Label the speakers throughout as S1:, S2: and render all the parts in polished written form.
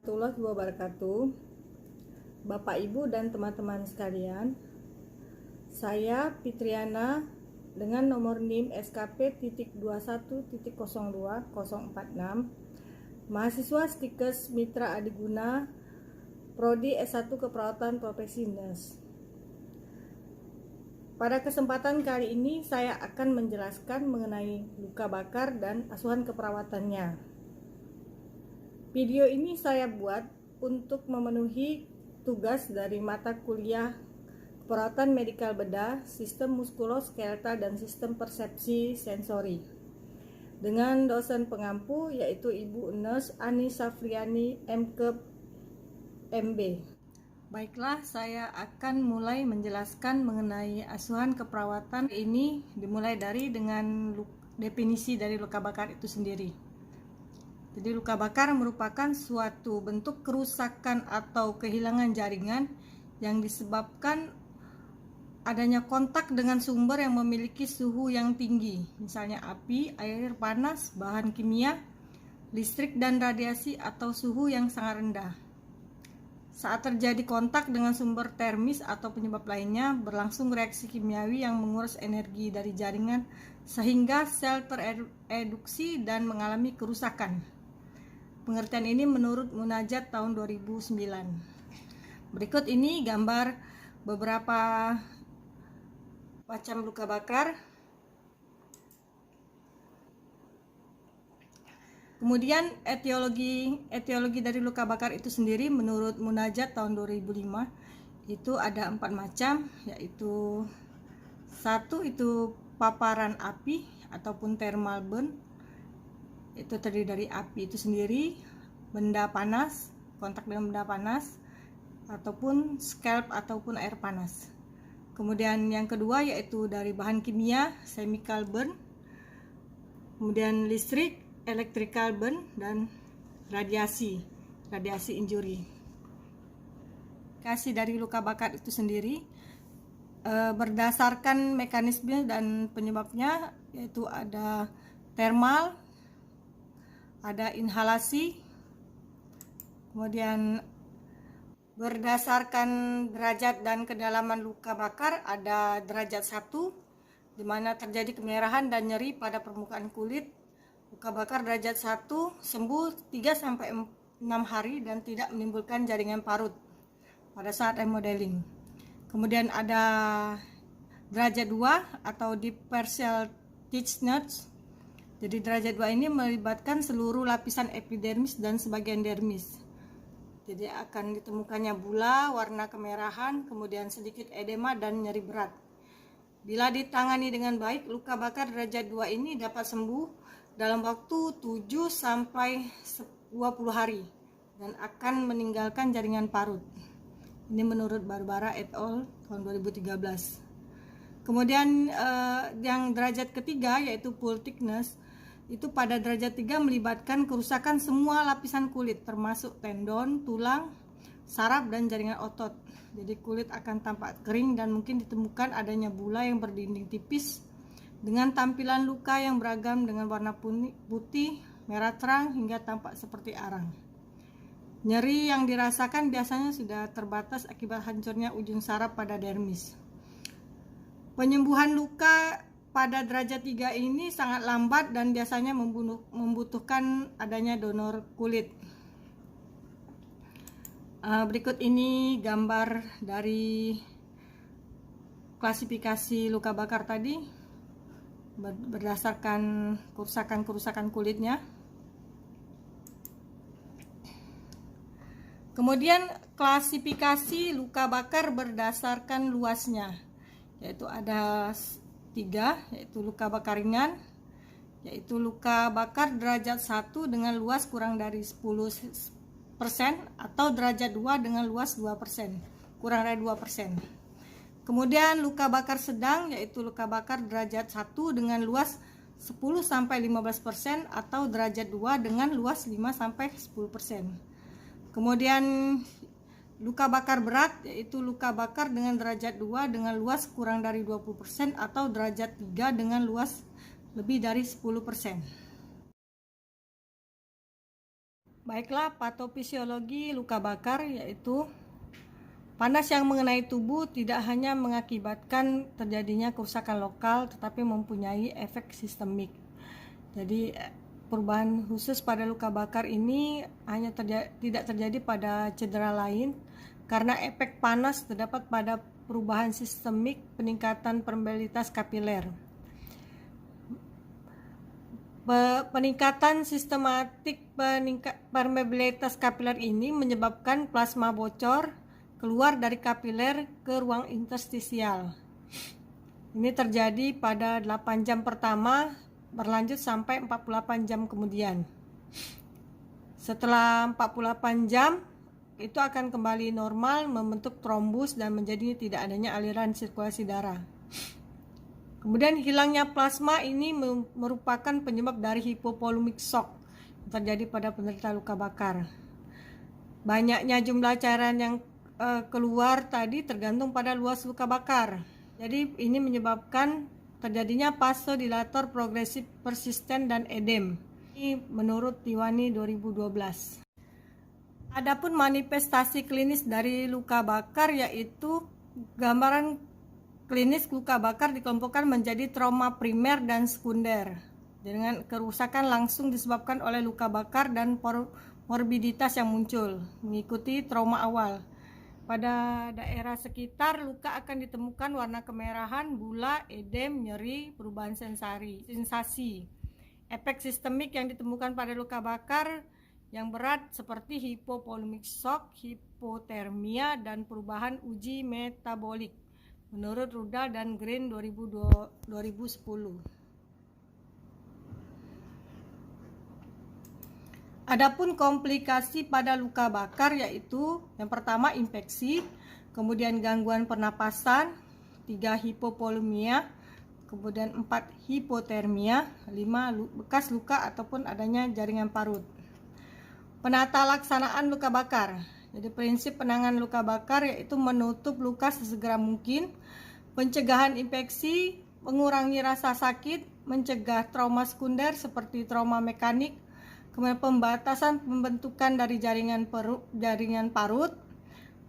S1: Warahmatullahi wabarakatuh. Bapak, Ibu, dan teman-teman sekalian, saya Fitriana dengan nomor NIM SKP.21.02.046, mahasiswa Stikes Mitra Adiguna, Prodi S1 Keperawatan Profesi Nurse. Pada kesempatan kali ini saya akan menjelaskan mengenai luka bakar dan asuhan keperawatannya. Video ini saya buat untuk memenuhi tugas dari mata kuliah Keperawatan Medikal Bedah, Sistem Muskuloskeletal dan Sistem Persepsi Sensori dengan dosen pengampu yaitu Ibu Nurse Ani Safriani MKep MB. Baiklah, saya akan mulai menjelaskan mengenai asuhan keperawatan. Ini dimulai dengan definisi dari luka bakar itu sendiri. Jadi luka bakar merupakan suatu bentuk kerusakan atau kehilangan jaringan yang disebabkan adanya kontak dengan sumber yang memiliki suhu yang tinggi, misalnya api, air panas, bahan kimia, listrik dan radiasi, atau suhu yang sangat rendah. Saat terjadi kontak dengan sumber termis atau penyebab lainnya, berlangsung reaksi kimiawi yang menguras energi dari jaringan sehingga sel tereduksi dan mengalami kerusakan. Pengertian ini menurut Munajat tahun 2009. Berikut ini gambar beberapa macam luka bakar. Kemudian etiologi dari luka bakar itu sendiri menurut Munajat tahun 2005 itu ada 4 macam, yaitu 1 itu paparan api ataupun thermal burn. Itu terdiri dari api itu sendiri, benda panas, kontak dengan benda panas, ataupun scalp ataupun air panas. Kemudian yang kedua yaitu dari bahan kimia, chemical burn, kemudian listrik, electrical burn, dan radiasi injury. Kasih dari luka bakar itu sendiri berdasarkan mekanisme dan penyebabnya, yaitu ada thermal, ada inhalasi, kemudian berdasarkan derajat dan kedalaman luka bakar ada derajat 1 di mana terjadi kemerahan dan nyeri pada permukaan kulit. Luka bakar derajat 1 sembuh 3-6 hari dan tidak menimbulkan jaringan parut pada saat remodeling. Kemudian ada derajat 2 atau deep partial thickness. Jadi derajat 2 ini melibatkan seluruh lapisan epidermis dan sebagian dermis. Jadi akan ditemukannya bula, warna kemerahan, kemudian sedikit edema dan nyeri berat. Bila ditangani dengan baik, luka bakar derajat 2 ini dapat sembuh dalam waktu 7-20 hari dan akan meninggalkan jaringan parut. Ini menurut Barbara et al. Tahun 2013. Kemudian yang derajat ketiga yaitu full thickness, itu pada derajat 3 melibatkan kerusakan semua lapisan kulit termasuk tendon, tulang, saraf, dan jaringan otot. Jadi kulit akan tampak kering dan mungkin ditemukan adanya bula yang berdinding tipis dengan tampilan luka yang beragam dengan warna putih, merah terang, hingga tampak seperti arang. Nyeri yang dirasakan biasanya sudah terbatas akibat hancurnya ujung saraf pada dermis. Penyembuhan luka pada derajat 3 ini sangat lambat dan biasanya membutuhkan adanya donor kulit. Berikut ini gambar dari klasifikasi luka bakar tadi berdasarkan kerusakan kulitnya. Kemudian klasifikasi luka bakar berdasarkan luasnya, yaitu ada 3, yaitu luka bakar ringan, yaitu luka bakar derajat 1 dengan luas kurang dari 10% atau derajat 2 dengan luas 2%, kurang dari 2%. Kemudian luka bakar sedang, yaitu luka bakar derajat 1 dengan luas 10-15% atau derajat 2 dengan luas 5-10%. Kemudian luka bakar berat, yaitu luka bakar dengan derajat 2 dengan luas kurang dari 20% atau derajat 3 dengan luas lebih dari 10%. Baiklah, patofisiologi luka bakar yaitu panas yang mengenai tubuh tidak hanya mengakibatkan terjadinya kerusakan lokal tetapi mempunyai efek sistemik. Jadi perubahan khusus pada luka bakar ini hanya tidak terjadi pada cedera lain karena efek panas terdapat pada perubahan sistemik peningkatan permeabilitas kapiler. Peningkatan sistematik permeabilitas kapiler ini menyebabkan plasma bocor keluar dari kapiler ke ruang interstisial. Ini terjadi pada 8 jam pertama berlanjut sampai 48 jam kemudian. Setelah 48 jam itu akan kembali normal, membentuk trombus dan menjadi tidak adanya aliran sirkulasi darah. Kemudian hilangnya plasma ini merupakan penyebab dari hypopolumic shock yang terjadi pada penderita luka bakar. Banyaknya jumlah cairan yang keluar tadi tergantung pada luas luka bakar. Jadi ini menyebabkan terjadinya vasodilator progresif persisten dan edem. Ini menurut Tiwani 2012. Adapun manifestasi klinis dari luka bakar yaitu gambaran klinis luka bakar dikelompokkan menjadi trauma primer dan sekunder dengan kerusakan langsung disebabkan oleh luka bakar dan morbiditas yang muncul mengikuti trauma awal. Pada daerah sekitar luka akan ditemukan warna kemerahan, bula, edem, nyeri, perubahan sensasi. Efek sistemik yang ditemukan pada luka bakar yang berat seperti hypopolumic shock, hipotermia, dan perubahan uji metabolik menurut Rudal dan Green 2010. Adapun komplikasi pada luka bakar yaitu yang pertama infeksi, kemudian gangguan pernapasan, 3 hipovolemia, kemudian 4 hipotermia, 5 bekas luka ataupun adanya jaringan parut. Penata laksanaan luka bakar. Jadi prinsip penanganan luka bakar yaitu menutup luka sesegera mungkin, pencegahan infeksi, mengurangi rasa sakit, mencegah trauma sekunder seperti trauma mekanik, kemudian pembatasan pembentukan dari jaringan parut.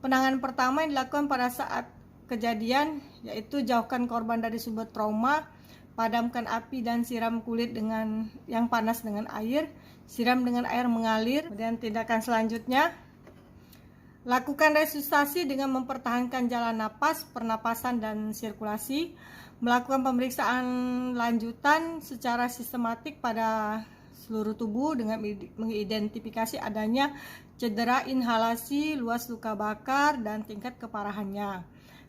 S1: Penanganan pertama yang dilakukan pada saat kejadian yaitu jauhkan korban dari sumber trauma, padamkan api dan siram kulit dengan yang panas dengan air, siram dengan air mengalir. Kemudian tindakan selanjutnya lakukan resusitasi dengan mempertahankan jalan napas, pernapasan, dan sirkulasi. Melakukan pemeriksaan lanjutan secara sistematik pada seluruh tubuh dengan mengidentifikasi adanya cedera inhalasi, luas luka bakar, dan tingkat keparahannya.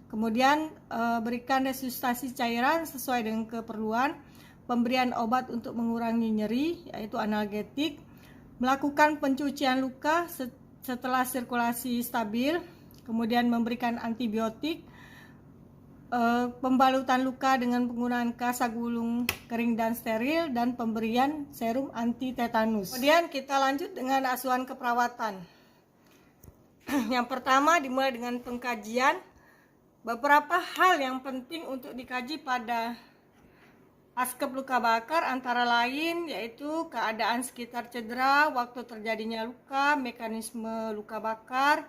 S1: Kemudian berikan resusitasi cairan sesuai dengan keperluan. Pemberian obat untuk mengurangi nyeri yaitu analgetik. Melakukan pencucian luka setelah sirkulasi stabil, kemudian memberikan antibiotik, pembalutan luka dengan penggunaan kasa gulung kering dan steril, dan pemberian serum anti tetanus. Kemudian kita lanjut dengan asuhan keperawatan. Yang pertama dimulai dengan pengkajian. Beberapa hal yang penting untuk dikaji pada askep luka bakar antara lain yaitu keadaan sekitar cedera, waktu terjadinya luka, mekanisme luka bakar,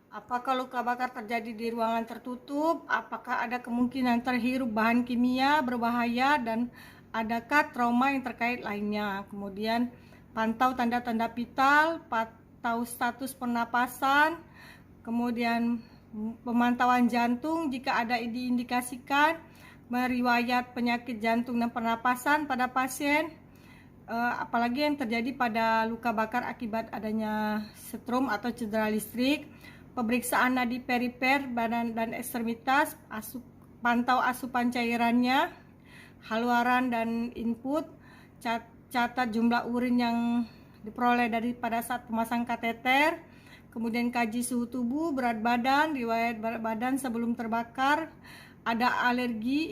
S1: apakah luka bakar terjadi di ruangan tertutup, apakah ada kemungkinan terhirup bahan kimia berbahaya, dan adakah trauma yang terkait lainnya. Kemudian pantau tanda-tanda vital, pantau status pernapasan, kemudian pemantauan jantung jika ada diindikasikan, meriwayat penyakit jantung dan pernapasan pada pasien, apalagi yang terjadi pada luka bakar akibat adanya setrum atau cedera listrik, pemeriksaan nadi perifer badan dan ekstremitas, pantau asupan cairannya, haluaran dan input, catat jumlah urin yang diperoleh pada saat pemasang kateter, kemudian kaji suhu tubuh, berat badan, riwayat berat badan sebelum terbakar, ada alergi,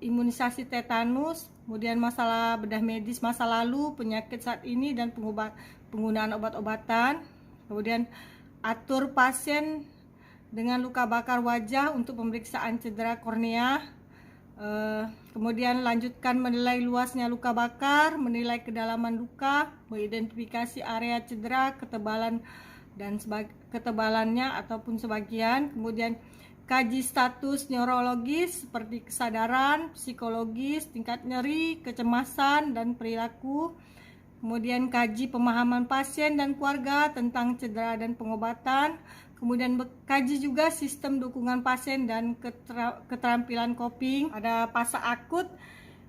S1: imunisasi tetanus, kemudian masalah bedah medis masa lalu, penyakit saat ini, dan penggunaan obat-obatan. Kemudian atur pasien dengan luka bakar wajah untuk pemeriksaan cedera kornea, Kemudian lanjutkan menilai luasnya luka bakar, menilai kedalaman luka, mengidentifikasi area cedera, ketebalan dan ketebalannya ataupun sebagian. Kemudian kaji status neurologis seperti kesadaran, psikologis, tingkat nyeri, kecemasan dan perilaku. Kemudian kaji pemahaman pasien dan keluarga tentang cedera dan pengobatan. Kemudian kaji juga sistem dukungan pasien dan keterampilan coping. Ada fase akut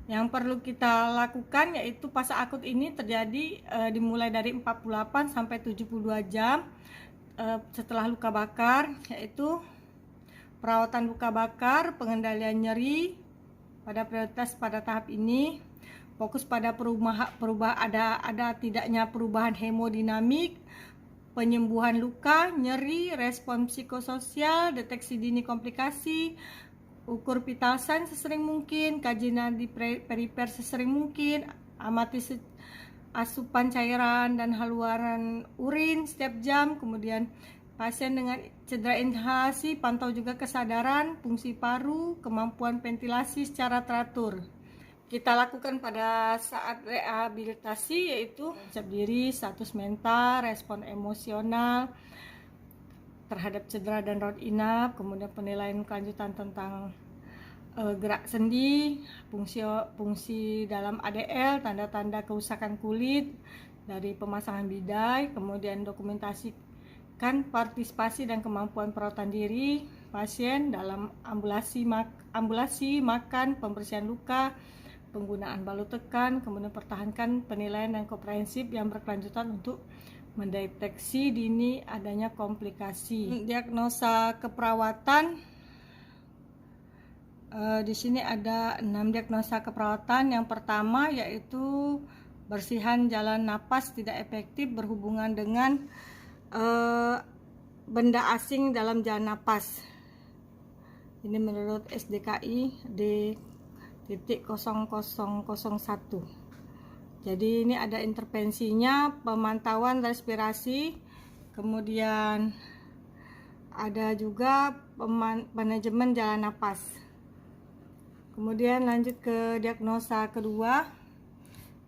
S1: yang perlu kita lakukan, yaitu fase akut ini terjadi dimulai dari 48 sampai 72 jam setelah luka bakar, yaitu perawatan luka bakar, pengendalian nyeri pada prioritas pada tahap ini, fokus pada ada tidaknya perubahan hemodinamik, penyembuhan luka, nyeri, respon psikososial, deteksi dini komplikasi, ukur vital sign sesering mungkin, kaji nadi perifer sesering mungkin, amati asupan cairan dan haluan urin setiap jam. Kemudian pasien dengan cedera inhalasi pantau juga kesadaran, fungsi paru, kemampuan ventilasi secara teratur. Kita lakukan pada saat rehabilitasi, yaitu siap diri, status mental, respon emosional terhadap cedera dan rawat inap, kemudian penilaian kelanjutan tentang gerak sendi, fungsi dalam ADL, tanda-tanda kerusakan kulit dari pemasangan bidai, kemudian dokumentasikan partisipasi dan kemampuan perawatan diri pasien dalam ambulasi, makan, pembersihan luka, penggunaan balut tekan, kemudian pertahankan penilaian dan komprehensif yang berkelanjutan untuk mendeteksi dini adanya komplikasi. Diagnosa keperawatan, di sini ada 6 diagnosa keperawatan. Yang pertama yaitu bersihan jalan napas tidak efektif berhubungan dengan benda asing dalam jalan napas. Ini menurut SDKI D.0001. Jadi ini ada intervensinya, pemantauan respirasi, kemudian ada juga manajemen jalan napas. Kemudian lanjut ke diagnosa kedua.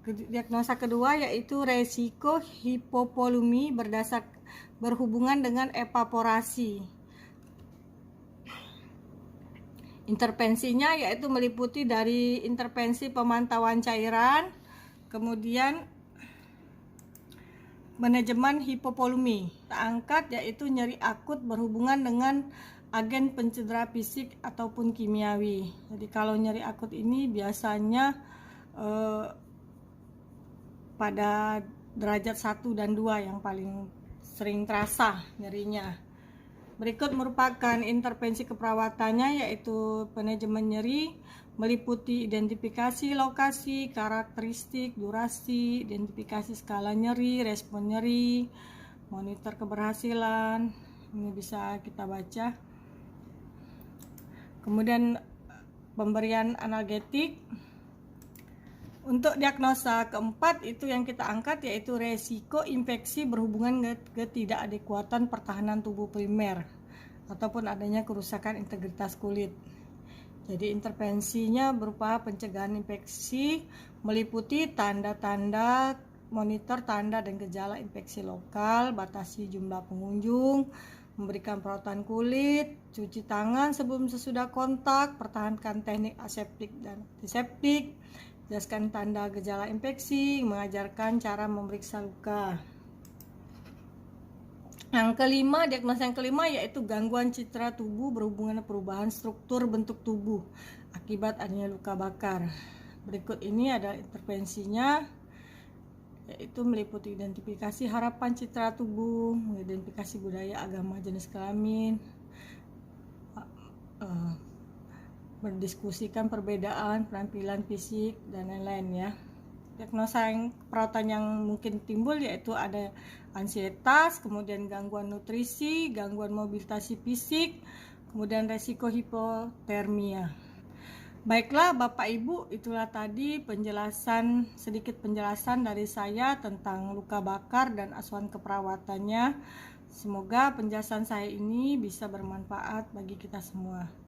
S1: Diagnosa kedua yaitu resiko hipovolemi berhubungan dengan evaporasi. Intervensinya yaitu meliputi dari intervensi pemantauan cairan, kemudian manajemen hipovolemi. Kita angkat yaitu nyeri akut berhubungan dengan agen pencedera fisik ataupun kimiawi. Jadi kalau nyeri akut ini biasanya pada derajat 1 dan 2 yang paling sering terasa nyerinya. Berikut merupakan intervensi keperawatannya, yaitu manajemen nyeri, meliputi identifikasi lokasi, karakteristik, durasi, identifikasi skala nyeri, respon nyeri, monitor keberhasilan. Ini bisa kita baca. Kemudian pemberian analgetik. Untuk diagnosa keempat itu yang kita angkat yaitu resiko infeksi berhubungan dengan ketidakadekuatan pertahanan tubuh primer ataupun adanya kerusakan integritas kulit. Jadi intervensinya berupa pencegahan infeksi, meliputi tanda-tanda, monitor tanda dan gejala infeksi lokal, batasi jumlah pengunjung, memberikan perawatan kulit, cuci tangan sebelum sesudah kontak, pertahankan teknik aseptik dan antiseptik, jelaskan tanda gejala infeksi, mengajarkan cara memeriksa luka. Yang kelima, diagnosa yang kelima yaitu gangguan citra tubuh berhubungan dengan perubahan struktur bentuk tubuh akibat adanya luka bakar. Berikut ini ada intervensinya, yaitu meliputi identifikasi harapan citra tubuh, mengidentifikasi budaya, agama, jenis kelamin, berdiskusikan perbedaan penampilan fisik dan lain-lain ya. Diagnosa yang perawatan yang mungkin timbul yaitu ada ansietas, kemudian gangguan nutrisi, gangguan mobilitas fisik, kemudian resiko hipotermia. Baiklah Bapak Ibu, itulah tadi sedikit penjelasan dari saya tentang luka bakar dan asuhan keperawatannya. Semoga penjelasan saya ini bisa bermanfaat bagi kita semua.